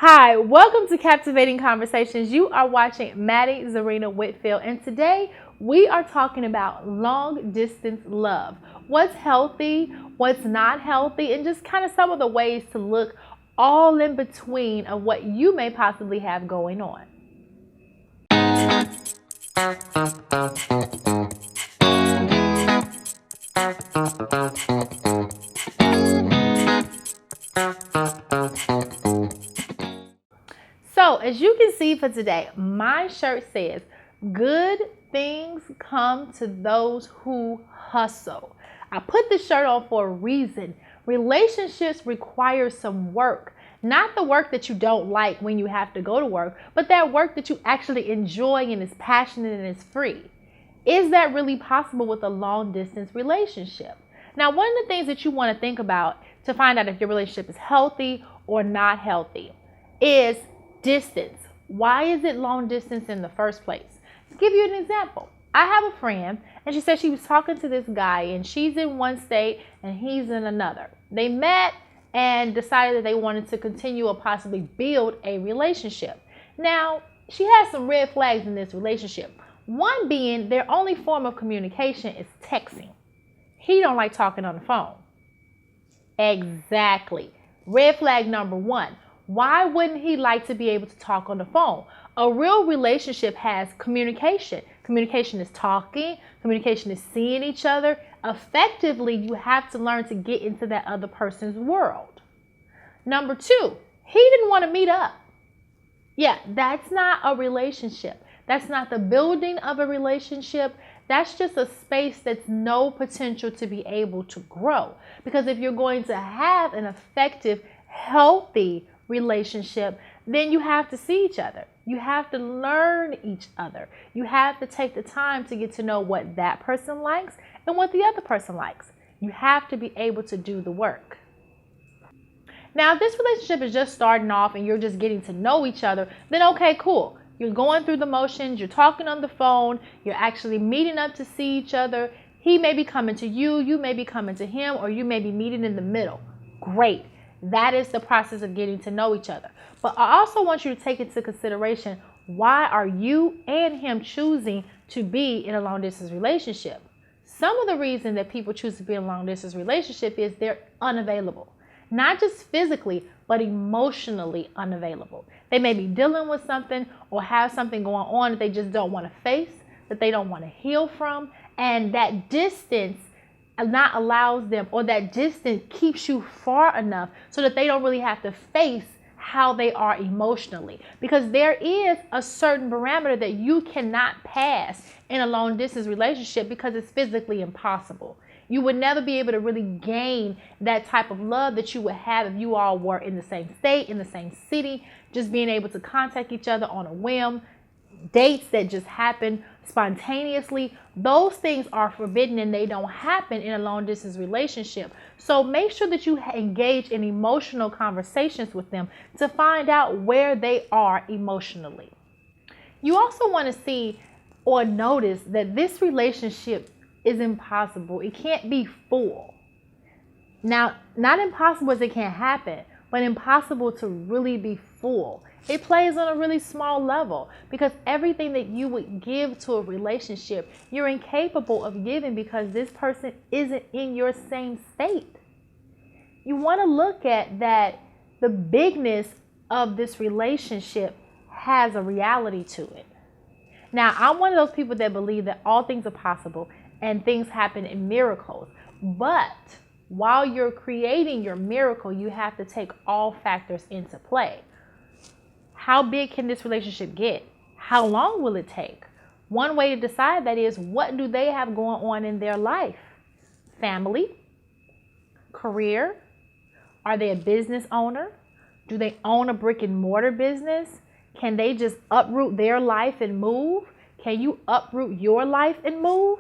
Hi, welcome to Captivating Conversations. You are watching Maddie Zarina Whitfield, and today we are talking about long distance love. What's healthy, what's not healthy, and just kind of some of the ways to look all in between of what you may possibly have going on. So, as you can see for today, my shirt says, "Good things come to those who hustle." I put this shirt on for a reason. Relationships require some work. Not the work that you don't like when you have to go to work, but that work that you actually enjoy and is passionate and is free. Is that really possible with a long distance relationship? Now, one of the things that you want to think about to find out if your relationship is healthy or not healthy is distance. Why is it long distance in the first place? To give you an example, I have a friend and she said she was talking to this guy and she's in one state and he's in another. They met and decided that they wanted to continue or possibly build a relationship. Now, she has some red flags in this relationship. One being their only form of communication is texting. He don't like talking on the phone. Exactly. Red flag number one. Why wouldn't he like to be able to talk on the phone? A real relationship has communication. Communication is talking. Communication is seeing each other. Effectively, you have to learn to get into that other person's world. Number two, he didn't want to meet up. Yeah, that's not a relationship. That's not the building of a relationship. That's just a space that's no potential to be able to grow. Because if you're going to have an effective, healthy relationship, then you have to see each other. You have to learn each other. You have to take the time to get to know what that person likes and what the other person likes. You have to be able to do the work. Now, if this relationship is just starting off and you're just getting to know each other, then okay, cool. You're going through the motions, you're talking on the phone, you're actually meeting up to see each other. He may be coming to you, you may be coming to him, or you may be meeting in the middle. Great. That is the process of getting to know each other. But I also want you to take into consideration, why are you and him choosing to be in a long distance relationship? Some of the reason that people choose to be in a long distance relationship is they're unavailable. Not just physically, but emotionally unavailable. They may be dealing with something or have something going on that they just don't want to face, that they don't want to heal from. And that distance not allows them, or that distance keeps you far enough so that they don't really have to face how they are emotionally. Because there is a certain parameter that you cannot pass in a long distance relationship because it's physically impossible. You would never be able to really gain that type of love that you would have if you all were in the same state, in the same city, just being able to contact each other on a whim, dates that just happen spontaneously. Those things are forbidden and they don't happen in a long distance relationship. So make sure that you engage in emotional conversations with them to find out where they are emotionally. You also want to see or notice that this relationship is impossible. It can't be full. Now, not impossible as it can't happen, but impossible to really be full. It plays on a really small level because everything that you would give to a relationship, you're incapable of giving because this person isn't in your same state. You want to look at that the bigness of this relationship has a reality to it. Now, I'm one of those people that believe that all things are possible and things happen in miracles. But while you're creating your miracle, you have to take all factors into play. How big can this relationship get? How long will it take? One way to decide that is, what do they have going on in their life? Family, career, are they a business owner? Do they own a brick and mortar business? Can they just uproot their life and move? Can you uproot your life and move?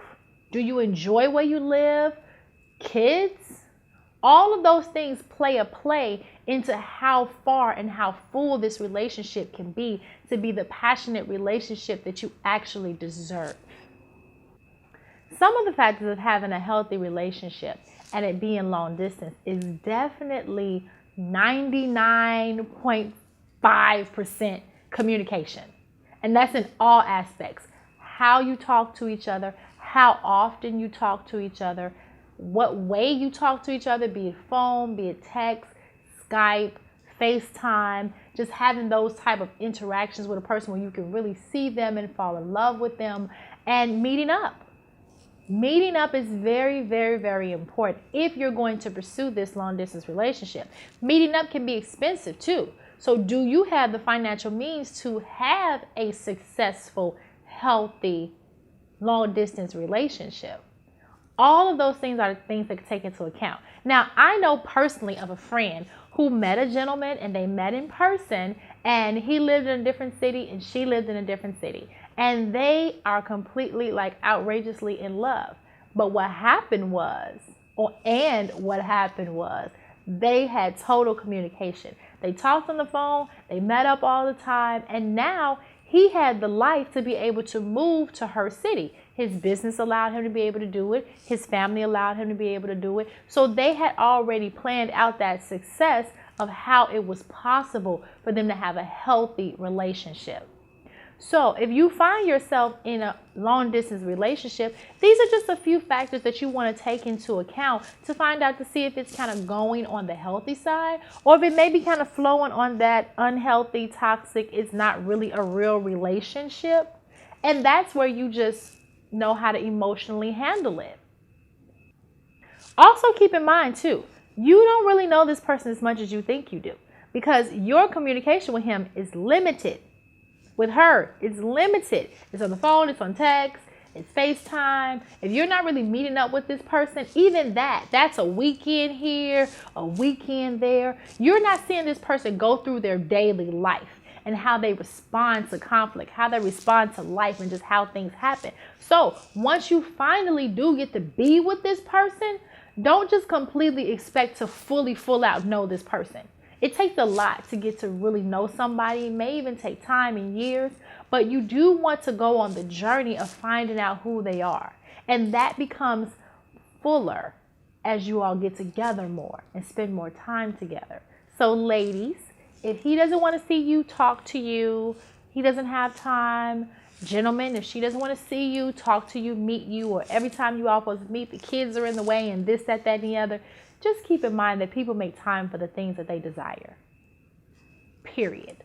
Do you enjoy where you live? Kids? All of those things play into how far and how full this relationship can be to be the passionate relationship that you actually deserve. Some of the factors of having a healthy relationship and it being long distance is definitely 99.9 5% communication. And that's in all aspects. How you talk to each other, how often you talk to each other, what way you talk to each other, be it phone, be it text, Skype, FaceTime, just having those type of interactions with a person where you can really see them and fall in love with them, and meeting up. Meeting up is very, very, very important if you're going to pursue this long distance relationship. Meeting up can be expensive too. So do you have the financial means to have a successful, healthy, long distance relationship? All of those things are things that take into account. Now, I know personally of a friend who met a gentleman and they met in person, and he lived in a different city and she lived in a different city. And they are completely outrageously in love. But what happened was they had total communication. They talked on the phone, they met up all the time, and now he had the life to be able to move to her city. His business allowed him to be able to do it. His family allowed him to be able to do it. So they had already planned out that success of how it was possible for them to have a healthy relationship. So if you find yourself in a long distance relationship, these are just a few factors that you want to take into account to find out to see if it's kind of going on the healthy side, or if it may be kind of flowing on that unhealthy, toxic, it's not really a real relationship. And that's where you just know how to emotionally handle it. Also keep in mind too, you don't really know this person as much as you think you do, because your communication with him is limited. With her, it's limited. It's on the phone, it's on text, it's FaceTime. If you're not really meeting up with this person, even that's a weekend here, a weekend there. You're not seeing this person go through their daily life and how they respond to conflict, how they respond to life, and just how things happen. So once you finally do get to be with this person, don't just completely expect to full out know this person. It takes a lot to get to really know somebody. It may even take time and years, but you do want to go on the journey of finding out who they are. And that becomes fuller as you all get together more and spend more time together. So ladies, if he doesn't want to see you, talk to you, he doesn't have time. Gentlemen, if she doesn't want to see you, talk to you, meet you, or every time you all supposed to meet, the kids are in the way and this, that, and the other, just keep in mind that people make time for the things that they desire. Period.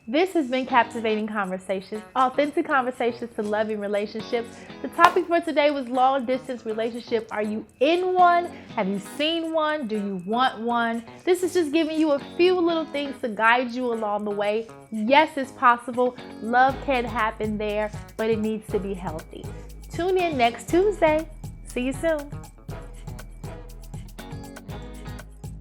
This has been Captivating Conversations, authentic conversations to loving relationships. The topic for today was long distance relationship. Are you in one? Have you seen one? Do you want one? This is just giving you a few little things to guide you along the way. Yes, it's possible. Love can happen there, but it needs to be healthy. Tune in next Tuesday. See you soon.